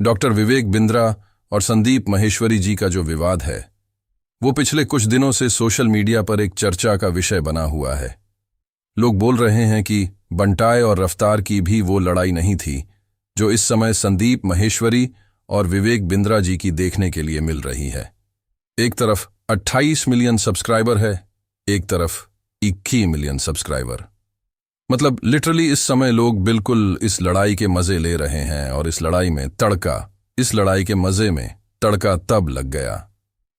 Doctor Vivek Bindra और संदीप माहेश्वरी जी का जो विवाद है वो पिछले कुछ दिनों से सोशल मीडिया पर एक चर्चा का विषय बना हुआ है। लोग बोल रहे हैं कि बंटाए और रफ्तार की भी वो लड़ाई नहीं थी जो इस समय संदीप माहेश्वरी और विवेक बिंद्रा जी की देखने के लिए मिल रही है। एक तरफ 28 मिलियन सब्सक्राइबर है, एक तरफ 21 मिलियन सब्सक्राइबर। मतलब लिटरली इस समय लोग बिल्कुल इस लड़ाई के मजे ले रहे हैं और इस लड़ाई के मजे में तड़का तब लग गया।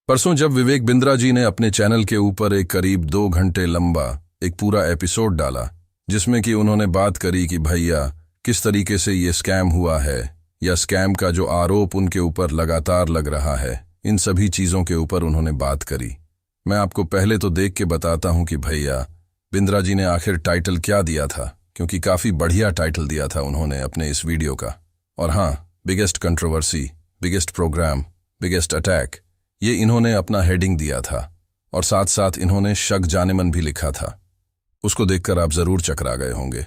परसों जब विवेक बिंद्रा जी ने अपने चैनल के ऊपर एक करीब 2 घंटे लंबा एक पूरा एपिसोड डाला जिसमें कि उन्होंने बात करी कि भैया किस तरीके से ये स्कैम हुआ है या स्कैम का जो आरोप उनके ऊपर लगातार लग रहा है, इन सभी चीज़ों के ऊपर उन्होंने बात करी। मैं आपको पहले तो देख के बताता हूं कि भैया बिंद्रा जी ने आखिर टाइटल क्या दिया था, क्योंकि काफ़ी बढ़िया टाइटल दिया था उन्होंने अपने इस वीडियो का। और हाँ, biggest controversy, biggest program, biggest attack, ये इन्होंने अपना हेडिंग दिया था और साथ साथ इन्होंने शक जानेमन भी लिखा था। उसको देखकर आप ज़रूर चकरा गए होंगे।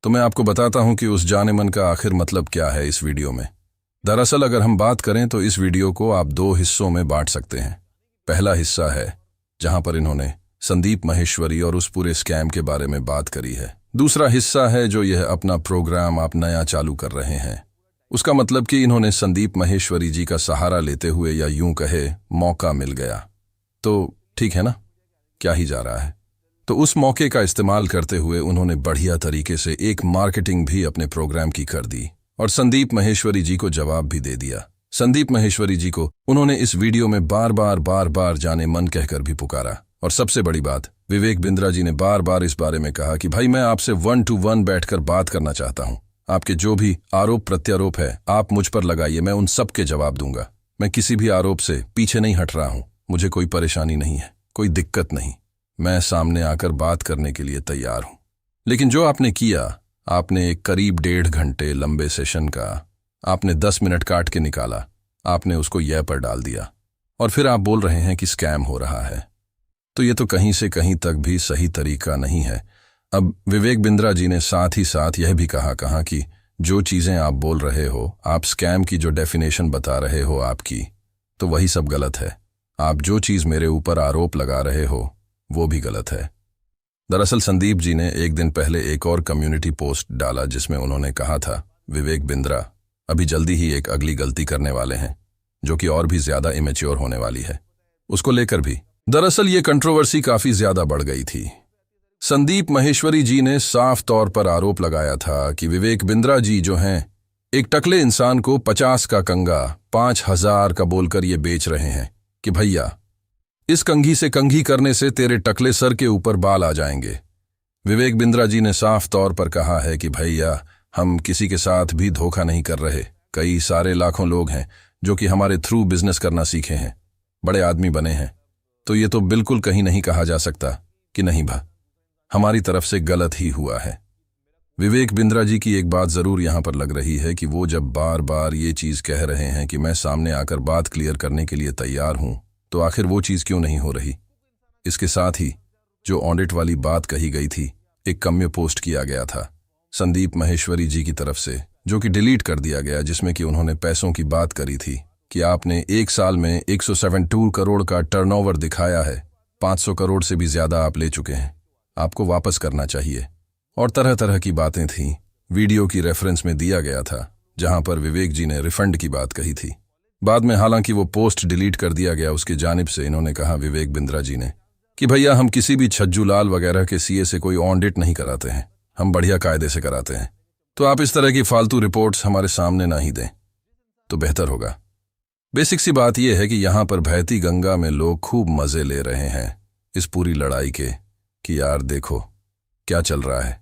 तो मैं आपको बताता हूं कि उस जानेमन का आखिर मतलब क्या है इस वीडियो में। दरअसल अगर हम बात करें तो इस वीडियो को आप 2 हिस्सों में बांट सकते हैं। पहला हिस्सा है जहां पर इन्होंने संदीप माहेश्वरी और उस पूरे स्कैम के बारे में बात करी है। दूसरा हिस्सा है जो यह अपना प्रोग्राम आप नया चालू कर रहे हैं, उसका मतलब कि इन्होंने संदीप माहेश्वरी जी का सहारा लेते हुए या यूं कहे मौका मिल गया तो ठीक है ना, क्या ही जा रहा है। तो उस मौके का इस्तेमाल करते हुए उन्होंने बढ़िया तरीके से एक मार्केटिंग भी अपने प्रोग्राम की कर दी और संदीप माहेश्वरी जी को जवाब भी दे दिया। संदीप माहेश्वरी जी को उन्होंने इस वीडियो में बार बार जाने मन कहकर भी पुकारा। और सबसे बड़ी बात, विवेक बिंद्रा जी ने बार बार इस बारे में कहा कि भाई मैं आपसे 1 to 1 बैठकर बात करना चाहता हूं। आपके जो भी आरोप प्रत्यारोप है आप मुझ पर लगाइए, मैं उन सब के जवाब दूंगा। मैं किसी भी आरोप से पीछे नहीं हट रहा हूं, मुझे कोई परेशानी नहीं है, कोई दिक्कत नहीं, मैं सामने आकर बात करने के लिए तैयार हूं। लेकिन जो आपने किया, आपने एक करीब 1.5 घंटे लंबे सेशन का आपने 10 मिनट काट के निकाला, आपने उसको यह पर डाल दिया और फिर आप बोल रहे हैं कि स्कैम हो रहा है। तो ये तो कहीं से कहीं तक भी सही तरीका नहीं है। अब विवेक बिंद्रा जी ने साथ ही साथ यह भी कहा कि जो चीज़ें आप बोल रहे हो, आप स्कैम की जो डेफिनेशन बता रहे हो आपकी, तो वही सब गलत है। आप जो चीज़ मेरे ऊपर आरोप लगा रहे हो वो भी गलत है। दरअसल संदीप जी ने एक दिन पहले एक और कम्युनिटी पोस्ट डाला जिसमें उन्होंने कहा था विवेक बिंद्रा अभी जल्दी ही एक अगली गलती करने वाले हैं जो कि और भी ज़्यादा इमेच्योर होने वाली है। उसको लेकर भी दरअसल ये कंट्रोवर्सी काफ़ी ज़्यादा बढ़ गई थी। संदीप माहेश्वरी जी ने साफ तौर पर आरोप लगाया था कि विवेक बिंद्रा जी जो हैं एक टकले इंसान को 50 का कंगा 5,000 का बोलकर ये बेच रहे हैं कि भैया इस कंघी से कंघी करने से तेरे टकले सर के ऊपर बाल आ जाएंगे। विवेक बिंद्रा जी ने साफ तौर पर कहा है कि भैया हम किसी के साथ भी धोखा नहीं कर रहे। कई सारे लाखों लोग हैं जो कि हमारे थ्रू बिजनेस करना सीखे हैं, बड़े आदमी बने हैं। तो ये तो बिल्कुल कहीं नहीं कहा जा सकता कि नहीं भा, हमारी तरफ से गलत ही हुआ है। विवेक बिंद्रा जी की एक बात ज़रूर यहाँ पर लग रही है कि वो जब बार बार ये चीज़ कह रहे हैं कि मैं सामने आकर बात क्लियर करने के लिए तैयार हूँ, तो आखिर वो चीज़ क्यों नहीं हो रही। इसके साथ ही जो ऑडिट वाली बात कही गई थी, एक कम्य पोस्ट किया गया था संदीप माहेश्वरी जी की तरफ से जो कि डिलीट कर दिया गया, जिसमें कि उन्होंने पैसों की बात करी थी कि आपने 1 साल में 172 करोड़ का टर्नओवर दिखाया है, 500 करोड़ से भी ज़्यादा आप ले चुके हैं, आपको वापस करना चाहिए। और तरह तरह की बातें थीं। वीडियो की रेफरेंस में दिया गया था जहां पर विवेक जी ने रिफंड की बात कही थी। बाद में हालांकि वो पोस्ट डिलीट कर दिया गया उसकी जानिब से। इन्होंने कहा विवेक बिंद्रा जी ने कि भैया हम किसी भी छज्जूलाल वगैरह के सीए से कोई ऑडिट नहीं कराते हैं, हम बढ़िया कायदे से कराते हैं। तो आप इस तरह की फालतू रिपोर्ट्स हमारे सामने ना ही दें तो बेहतर होगा। बेसिक सी बात यह है कि यहाँ पर बहती गंगा में लोग खूब मज़े ले रहे हैं इस पूरी लड़ाई के कि यार देखो क्या चल रहा है।